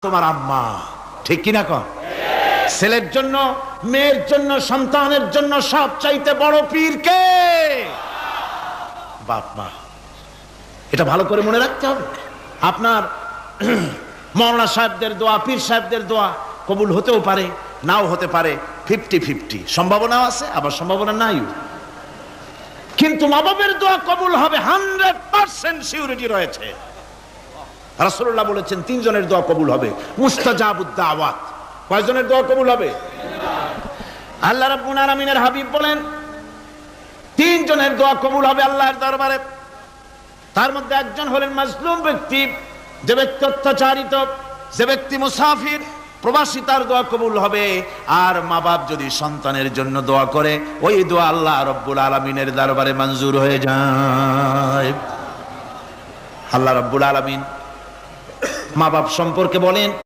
তোমার আম্মা, ঠিক কিনা কন? ছেলের জন্য, মেয়ের জন্য, সন্তানের জন্য সবচাইতে বড় পীর কে? বাপ মা। এটা ভালো করে মনে রাখতে হবে। আপনার মৌলানা সাহেবদের দোয়া, পীর সাহেবদের দোয়া কবুল হতেও পারে, নাও হতে পারে। 50-50 সম্ভাবনাও আছে, আবার সম্ভাবনা নাই। কিন্তু মা বাবার দোয়া কবুল হবে 100% সিউরিটি রয়েছে। রাসূলুল্লাহ বলেছেন 3 জনের দোয়া কবুল হবে, মুস্তাজাবুদ দাওয়াত। কয়জনের দোয়া কবুল হবে? আল্লাহ রাব্বুল আলামিনের হাবিব বলেন 3 জনের দোয়া কবুল হবে আল্লাহর দরবারে। তার মধ্যে একজন হলেন মাজলুম ব্যক্তি, যে ব্যক্তি অত্যাচারিত, যে ব্যক্তি মুসাফির, প্রবাসী, তার দোয়া কবুল হবে। আর মা বাপ যদি সন্তানের জন্য দোয়া করে, ওই দোয়া আল্লাহ রাব্বুল আলামিনের দরবারে মঞ্জুর হয়ে যায়। আল্লাহ রাব্বুল আলামিন মা বাপ সম্পর্কে বলেন